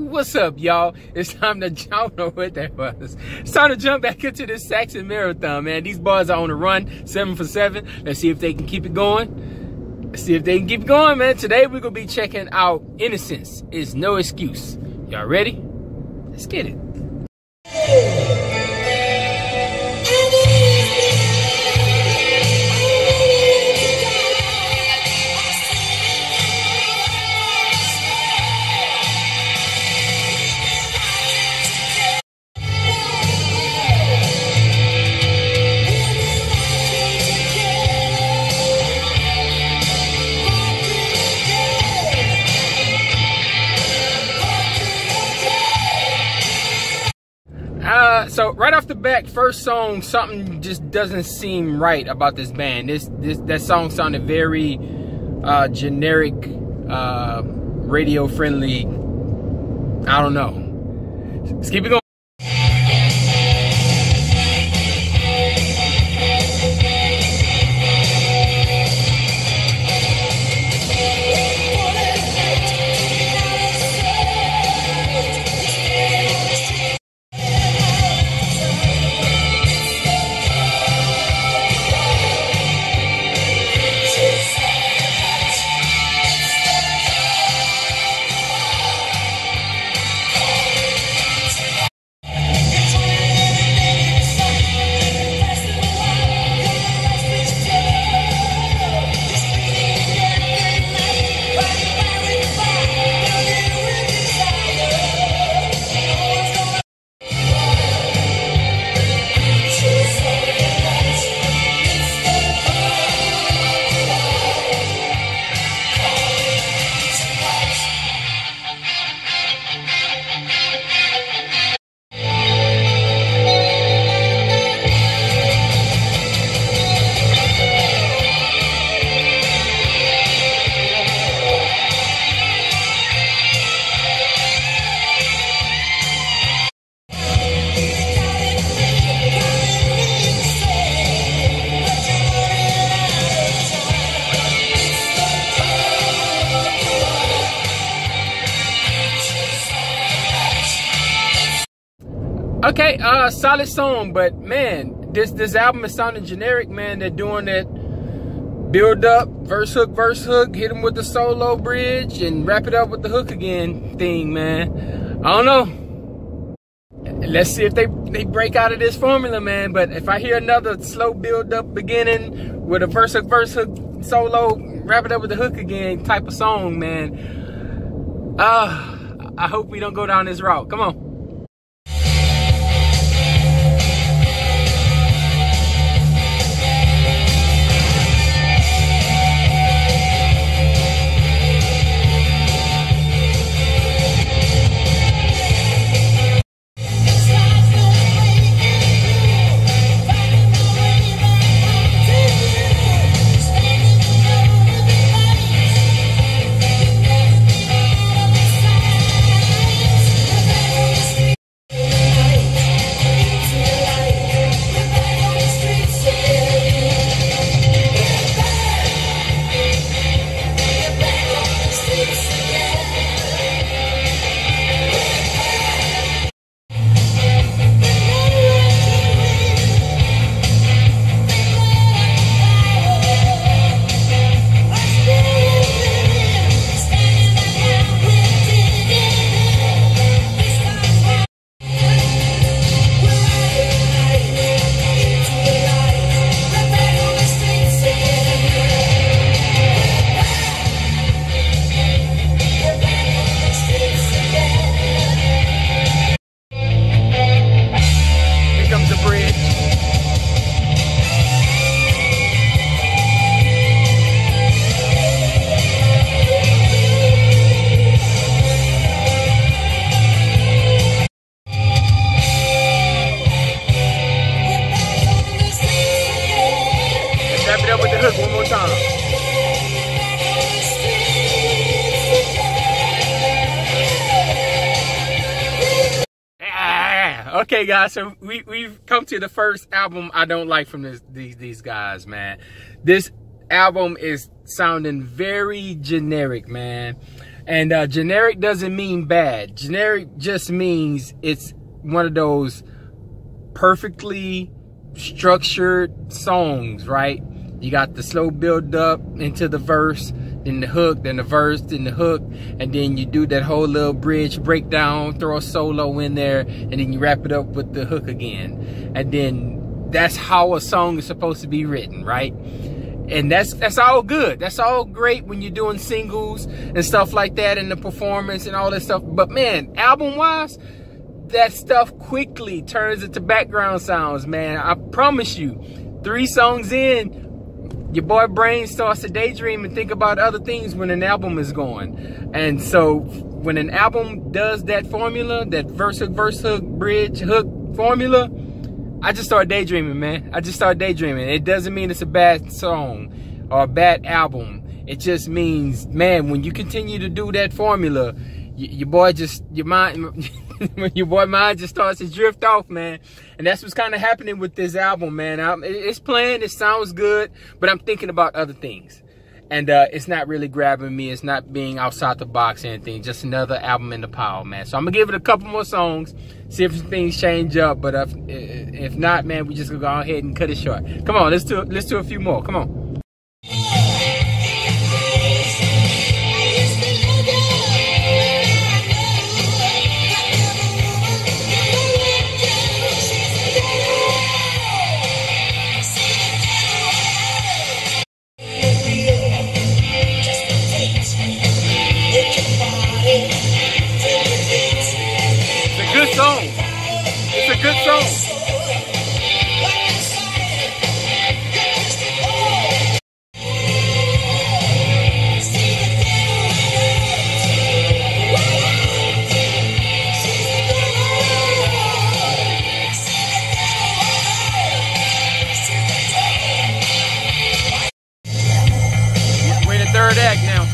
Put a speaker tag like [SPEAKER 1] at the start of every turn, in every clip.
[SPEAKER 1] What's up, y'all? It's time to jump. I don't know what that was. It's time to jump back into this Saxon Marathon, man. These boys are on the run, 7 for 7. Let's see if they can keep it going. Let's see if they can keep it going, man. Today we're gonna be checking out Innocence Is No Excuse. Y'all ready? Let's get it. So right off the bat, first song, something just doesn't seem right about this band. That song sounded very generic, radio friendly. I don't know. Let's keep it going. Okay, solid song, but man, this album is sounding generic, man. They're doing that build up, verse hook, hit them with the solo bridge, and wrap it up with the hook again thing, man. I don't know. Let's see if they break out of this formula, man. But if I hear another slow build up beginning with a verse hook, solo, wrap it up with the hook again type of song, man. I hope we don't go down this route. Come on. hook one more time. Okay, guys, so we've come to the first album I don't like from these guys, man. This album is sounding very generic, man. And generic doesn't mean bad. Generic just means it's one of those perfectly structured songs, right? You got the slow build up into the verse, then the hook, then the verse, then the hook, and then you do that whole little bridge breakdown, throw a solo in there, and then you wrap it up with the hook again. And then that's how a song is supposed to be written, right? And that's all good. That's all great when you're doing singles and stuff like that, and the performance and all that stuff. But man, album-wise, that stuff quickly turns into background sounds, man. I promise you, 3 songs in, your boy brain starts to daydream and think about other things when an album is going. And so when an album does that formula, that verse hook, bridge, hook formula, I just start daydreaming, man. I just start daydreaming. It doesn't mean it's a bad song or a bad album. It just means, man, when you continue to do that formula, your boy mind just starts to drift off, man. And that's what's kind of happening with this album, man. It's playing, it sounds good, but I'm thinking about other things. And it's not really grabbing me. It's not being outside the box or anything. Just another album in the pile, man. So I'm going to give it a couple more songs, see if things change up. But if not, man, we just going to go ahead and cut it short. Come on, let's do a few more. Come on. It's a good song. We're in the third act now.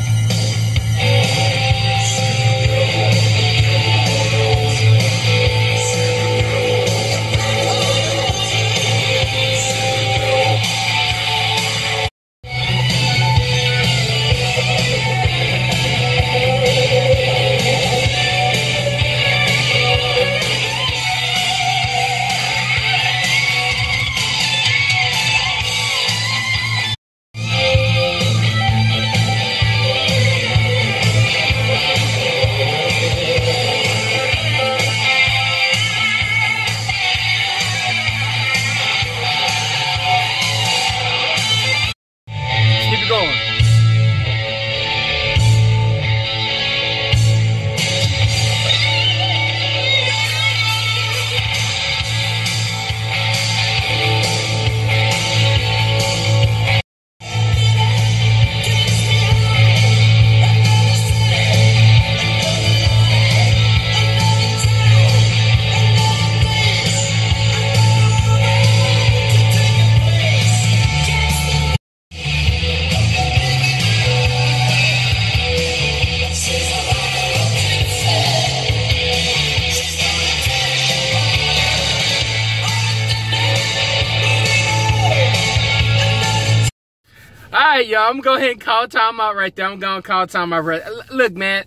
[SPEAKER 1] Alright, y'all, I'm gonna go ahead and call time out right there. I'm gonna call time out right. Look, man,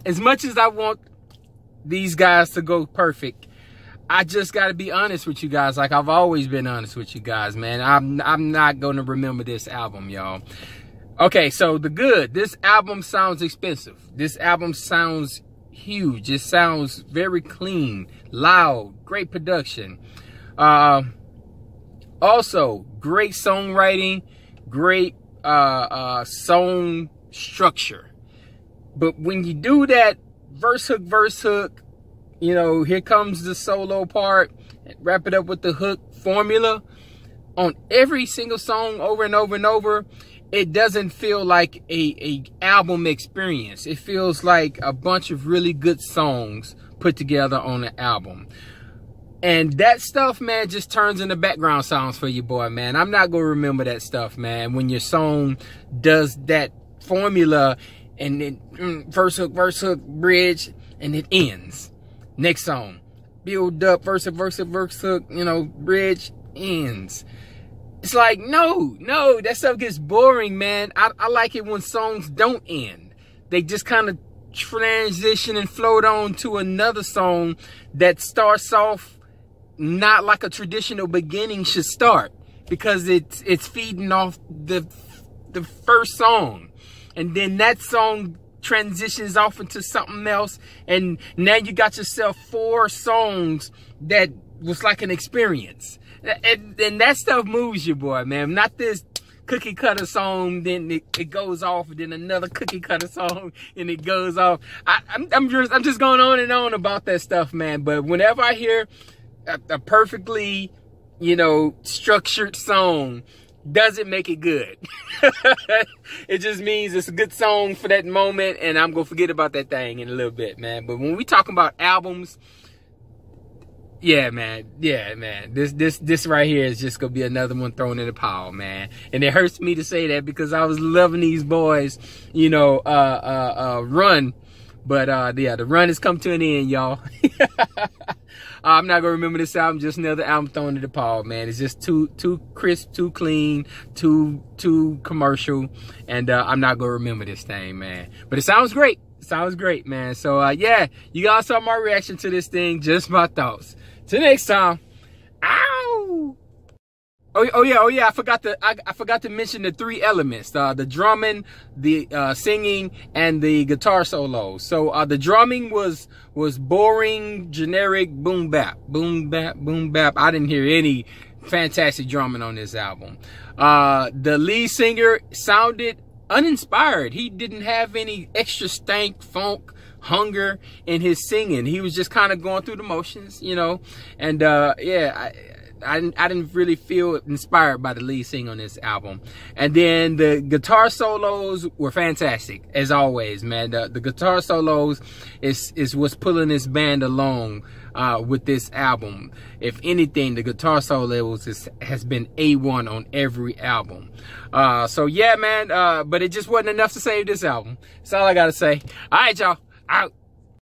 [SPEAKER 1] as much as I want these guys to go perfect, I just gotta be honest with you guys, like I've always been honest with you guys, man. I'm not gonna remember this album, y'all. Okay, so the good. This album sounds expensive. This album sounds huge. It sounds very clean, loud, great production. Also, great songwriting, great song structure. But when you do that verse hook, you know, here comes the solo part, wrap it up with the hook formula on every single song over and over and over, it doesn't feel like a album experience. It feels like a bunch of really good songs put together on an album. And that stuff, man, just turns into background sounds for your boy, man. I'm not going to remember that stuff, man, when your song does that formula and then verse hook, bridge, and it ends. Next song, build up, verse hook, you know, bridge, ends. it's like, no, that stuff gets boring, man. I like it when songs don't end. They just kind of transition and float on to another song that starts off not like a traditional beginning should start, because it's feeding off the first song, and then that song transitions off into something else, and now you got yourself 4 songs that was like an experience. And that stuff moves you, boy, man. Not this cookie cutter song, then it goes off, and then another cookie cutter song, and it goes off. I'm just going on and on about that stuff, man. But whenever I hear a perfectly, you know, structured song, doesn't make it good. It just means it's a good song for that moment, and I'm gonna forget about that thing in a little bit, man. But when we talking about albums, yeah, man. This right here is just gonna be another one thrown in the pile, man. And it hurts me to say that, because I was loving these boys, you know, Run. But yeah, the run has come to an end, y'all. I'm not gonna remember this album. Just another album thrown in the pile, man. It's just too crisp, too clean, too commercial, and I'm not gonna remember this thing, man. But it sounds great. It sounds great, man. So yeah, you guys saw my reaction to this thing. Just my thoughts. Till next time. Ow! Oh yeah. I forgot to mention the 3 elements: the drumming, the singing, and the guitar solo. So the drumming was boring, generic, boom bap, boom bap, boom bap. I didn't hear any fantastic drumming on this album. The lead singer sounded uninspired. He didn't have any extra stank, funk, hunger in his singing. He was just kind of going through the motions, you know. And yeah, I didn't really feel inspired by the lead singer on this album. And then the guitar solos were fantastic, as always, man. The guitar solos is what's pulling this band along with this album. If anything, the guitar solos has been A1 on every album. So yeah, man, but it just wasn't enough to save this album. That's all I gotta say. All right, y'all, out.